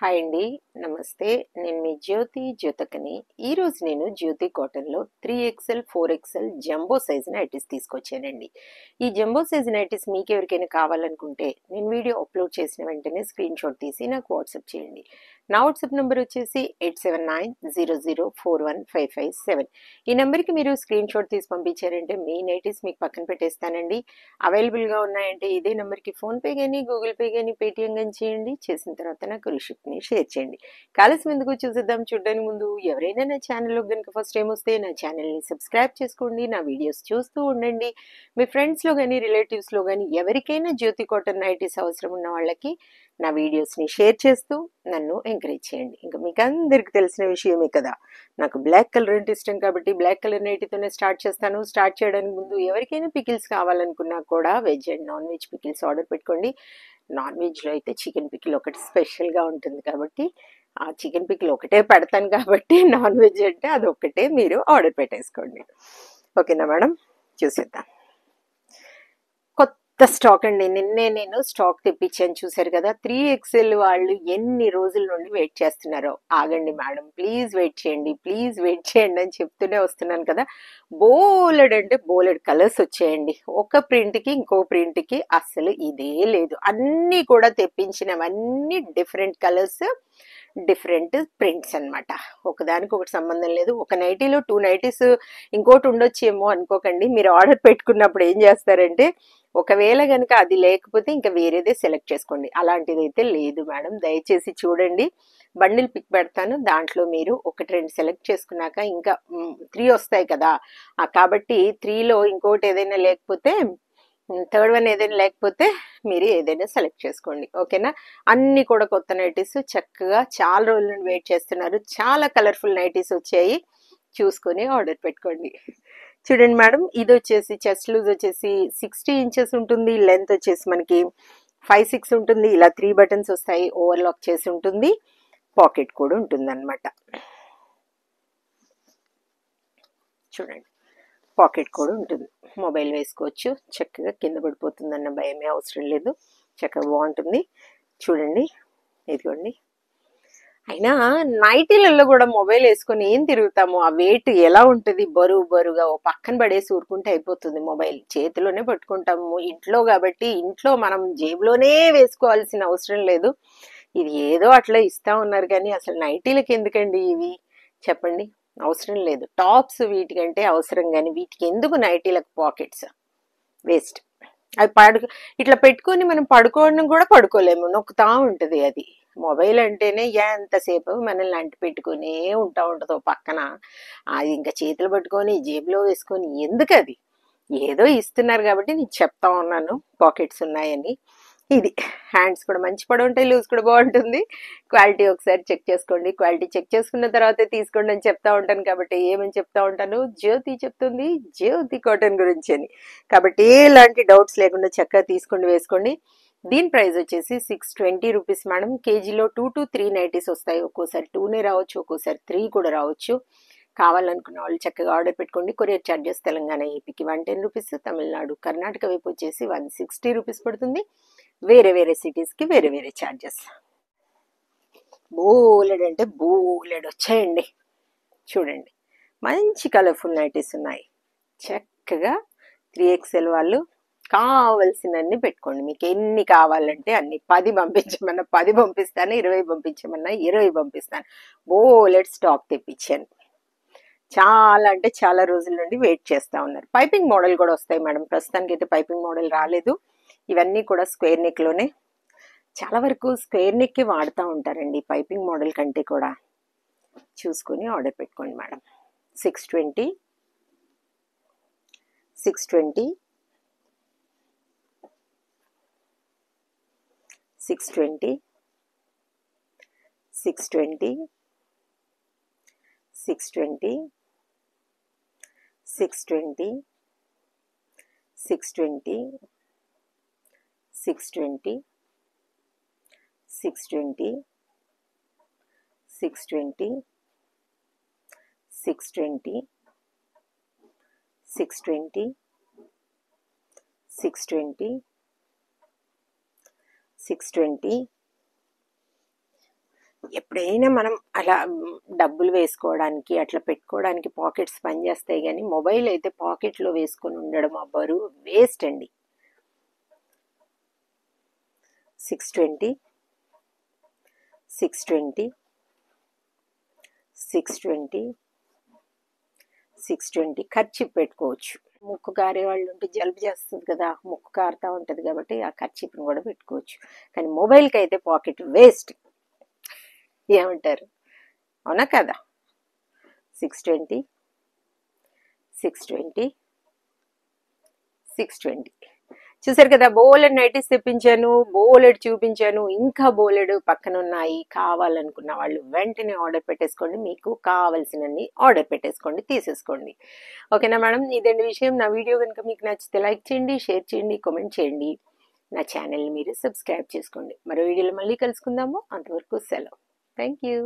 Hi అండి. నమస్తే. నేను మీ జ్యోతకని. ఈరోజు నేను జ్యోతి కాటన్‌లో 3XL, 4XL jumbo size nighties తీసుకొచ్చానండి. ఈ జంబో సైజ్ నైటీస్ మీకెవరికైనా కావాలనుకుంటే నేను వీడియో అప్లోడ్ చేసిన వెంటనే స్క్రీన్‌షాట్ తీసి నాకు వాట్సాప్ చేయండి. నా వాట్సాప్ నంబర్ వచ్చేసి 8790041557. ఈ నెంబర్‌కి మీరు స్క్రీన్‌షాట్ తీసి పంపించారంటే మీ నైటీస్ మీకు పక్కన పెట్టేస్తానండి. అవైలబుల్‌గా ఉన్నాయంటే ఇదే నెంబర్‌కి ఫోన్‌పే గాని, గూగుల్ పే గాని, పేటీఎం గాని చేయండి. చేసిన తర్వాత నాకు రిసిప్ట్‌ని షేర్ చేయండి. ఆలస్యం ఎందుకు చూసేద్దాం. చూడడానికి ముందు ఎవరైనా నా ఛానల్‌లోకి గనుక ఫస్ట్ టైం వస్తే నా ఛానల్‌ని సబ్స్క్రైబ్ చేసుకోండి. నా వీడియోస్ చూస్తూ ఉండండి. మీ ఫ్రెండ్స్‌లో గాని, రిలేటివ్స్‌లో గాని ఎవరికైనా జ్యోతి కాటన్ నైటీస్ అవసరం ఉన్న వాళ్ళకి నా వీడియోస్‌ని షేర్ చేస్తూ నన్ను ఎంకరేజ్ చేయండి. ఇంకా మీకు అందరికి తెలిసిన విషయమే కదా, నాకు బ్లాక్ కలర్ అంటే ఇష్టం కాబట్టి బ్లాక్ కలర్ నైటీతోనే స్టార్ట్ చేస్తాను. స్టార్ట్ చేయడానికి ముందు ఎవరికైనా పికిల్స్ కావాలనుకున్నా కూడా veg and non veg pickles order పెట్టుకోండి. నాన్ వెజ్లో అయితే చికెన్ పికిల్ ఒకటి స్పెషల్గా ఉంటుంది కాబట్టి ఆ చికెన్ పికిల్ ఒకటే పెడతాను కాబట్టి నాన్ వెజ్ అంటే అదొక్కటే మీరు ఆర్డర్ పెట్టేసుకోండి. ఓకేనా మేడం? చూసేద్దాం. కొత్త స్టాక్ అండి. నిన్నే నేను స్టాక్ తెప్పించాను, చూసారు కదా. 3XL వాళ్ళు ఎన్ని రోజుల నుండి వెయిట్ చేస్తున్నారో. ఆగండి మేడం, ప్లీజ్ వెయిట్ చేయండి, ప్లీజ్ వెయిట్ చేయండి అని చెప్తూనే వస్తున్నాను కదా. బోలెడ్ అంటే బోలెడ్ కలర్స్ వచ్చాయండి. ఒక ప్రింట్కి ఇంకో ప్రింట్కి అస్సలు ఇదే లేదు. అన్నీ కూడా తెప్పించినవన్నీ డిఫరెంట్ కలర్స్, డిఫరెంట్ ప్రింట్స్ అనమాట. ఒకదానికి ఒకటి సంబంధం లేదు. ఒక నైటీలో 2 నైటీస్ ఇంకోటి ఉండొచ్చేమో అనుకోకండి. మీరు ఆర్డర్ పెట్టుకున్నప్పుడు ఏం చేస్తారంటే ఒకవేళ కనుక అది లేకపోతే ఇంకా వేరేదే సెలెక్ట్ చేసుకోండి. అలాంటిది అయితే లేదు మేడం. దయచేసి చూడండి. బండిల్ పిక్ పెడతాను, దాంట్లో మీరు 1-2 సెలెక్ట్ చేసుకున్నాక ఇంకా 3 వస్తాయి కదా. కాబట్టి 3లో ఇంకోటి ఏదైనా లేకపోతే, థర్డ్ వన్ ఏదైనా లేకపోతే మీరు ఏదైనా సెలెక్ట్ చేసుకోండి. ఓకేనా. అన్ని కూడా కొత్త నైటీస్, చక్కగా చాలా రోజుల నుండి వెయిట్ చేస్తున్నారు. చాలా కలర్ఫుల్ నైటీస్ వచ్చాయి. చూసుకొని ఆర్డర్ పెట్టుకోండి. చూడండి మేడం, ఇది వచ్చేసి చెస్ట్ లూజ్ వచ్చేసి 60 ఇంచెస్ ఉంటుంది. లెంత్ వచ్చేసి మనకి 5-6 ఉంటుంది. ఇలా 3 బటన్స్ వస్తాయి. ఓవర్లాక్ చేసి ఉంటుంది. పాకెట్ కూడా ఉంటుంది అనమాట. చూడండి, పాకెట్ కూడా ఉంటుంది. మొబైల్ వేసుకోవచ్చు. చక్కగా కింద పడిపోతుందన్న భయమే అవసరం లేదు. చక్కగా బాగుంటుంది. చూడండి, ఇదిగోండి. అయినా నైటీలలో కూడా మొబైల్ వేసుకొని ఏం తిరుగుతాము. ఆ వెయిట్ ఎలా ఉంటుంది, బరువుగా ఓ పక్కన పడేసి ఊరుకుంటే అయిపోతుంది. మొబైల్ చేతిలోనే పట్టుకుంటాము. ఇంట్లో కాబట్టి ఇంట్లో మనం జేబులోనే వేసుకోవాల్సిన అవసరం లేదు. ఇది ఏదో అట్లా ఇస్తా ఉన్నారు కానీ అసలు నైటీలకి ఎందుకండి ఇవి, చెప్పండి. అవసరం లేదు. టాప్స్ వీటికంటే అవసరం, కానీ వీటికి ఎందుకు నైటీలకు పాకెట్స్? వేస్ట్. అది ఇట్లా పెట్టుకొని మనం పడుకోవడం కూడా పడుకోలేము, నొక్కుతా ఉంటుంది అది. మొబైల్ అంటేనే ఎంతసేపు మనల్ని అంటి పెట్టుకునే ఉంటుంది ఓ పక్కన. అది ఇంకా చేతులు పట్టుకొని జేబులో వేసుకొని ఎందుకు? అది ఏదో ఇస్తున్నారు కాబట్టి నేను చెప్తా ఉన్నాను పాకెట్స్ ఉన్నాయని. ఇది హ్యాండ్స్ కూడా మంచి పడి ఉంటాయి, లూజ్ కూడా బాగుంటుంది. క్వాలిటీ ఒకసారి చెక్ చేసుకోండి. క్వాలిటీ చెక్ చేసుకున్న తర్వాతే తీసుకోండి అని చెప్తా ఉంటాను కాబట్టి ఏమని చెప్తా ఉంటాను, జ్యోతి చెప్తుంది జ్యోతి కాటన్ గురించి అని. కాబట్టి ఎలాంటి డౌట్స్ లేకుండా చక్కగా తీసుకోండి, వేసుకోండి. దీని ప్రైస్ వచ్చేసి 620 రూపీస్ మేడం. కేజీలో 2 to 3 నైటీస్ వస్తాయి. ఒక్కోసారి 2నే రావచ్చు, ఒక్కోసారి 3 కూడా రావచ్చు. కావాలనుకున్న వాళ్ళు చక్కగా ఆర్డర్ పెట్టుకోండి. కొరియర్ ఛార్జెస్ తెలంగాణ ఏపీకి 110 రూపీస్, తమిళనాడు కర్ణాటక వైపు వచ్చేసి 160 రూపీస్ పడుతుంది. వేరే వేరే సిటీస్కి వేరే వేరే ఛార్జెస్. బోలెడ్ అంటే బోలెడ్ వచ్చాయండి. చూడండి, మంచి కలర్ఫుల్ నైటీస్ ఉన్నాయి. చక్కగా 3XL వాళ్ళు కావలసినన్ని పెట్టుకోండి. మీకు ఎన్ని కావాలంటే అన్ని. 10 పంపించమన్నా 10 పంపిస్తాను, 20 పంపించమన్నా 20 పంపిస్తాను. బోలెడ్ స్టాక్ తెప్పించాను. చాలా అంటే చాలా రోజుల నుండి వెయిట్ చేస్తూ ఉన్నారు. పైపింగ్ మోడల్ కూడా వస్తాయి మేడం. ప్రస్తుతానికి అయితే పైపింగ్ మోడల్ రాలేదు. ఇవన్నీ కూడా స్క్వేర్ నెక్లోనే. చాలా వరకు స్క్వేర్ నెక్కి వాడుతూ ఉంటారండి పైపింగ్ మోడల్ కంటే కూడా. చూసుకొని ఆర్డర్ పెట్టుకోండి మేడం. 620 620 620 620 620 620 620 620 620 620 620 620 620 620 ఎప్పుడైనా మనం అలా డబ్బులు వేసుకోవడానికి అట్లా పెట్టుకోవడానికి పాకెట్స్ పనిచేస్తాయి, కానీ మొబైల్ అయితే పాకెట్లో వేసుకొని ఉండడం ఆ బరువు వేస్ట్ అండి. 620 620 620 620 ఖర్చు పెట్టుకోవచ్చు. ముక్కు కారే వాళ్ళు ఉంటే జలుబు చేస్తుంది కదా, ముక్కు కారుతూ ఉంటుంది కాబట్టి ఆ ఖర్చుని కూడా పెట్టుకోవచ్చు. కానీ మొబైల్కి అయితే పాకెట్ వేస్ట్. ఏమంటారు? అవునా కదా? 620 620 620 చూసారు కదా, బోలెడ్ నైటీస్ తెప్పించాను, బోలెడ్ చూపించాను, ఇంకా బోలెడు పక్కన ఉన్నాయి. కావాలనుకున్న వాళ్ళు వెంటనే ఆర్డర్ పెట్టేసుకోండి, మీకు కావాల్సినన్ని ఆర్డర్ పెట్టేసుకోండి, తీసేసుకోండి. ఓకేనా మేడం? ఇదండి విషయం. నా వీడియో కనుక మీకు నచ్చితే లైక్ చేయండి, షేర్ చేయండి, కామెంట్ చేయండి. నా ఛానల్ని మీరు సబ్స్క్రైబ్ చేసుకోండి. మరో వీడియోలో మళ్ళీ కలుసుకుందాము. అంతవరకు సెలవు. Thank you.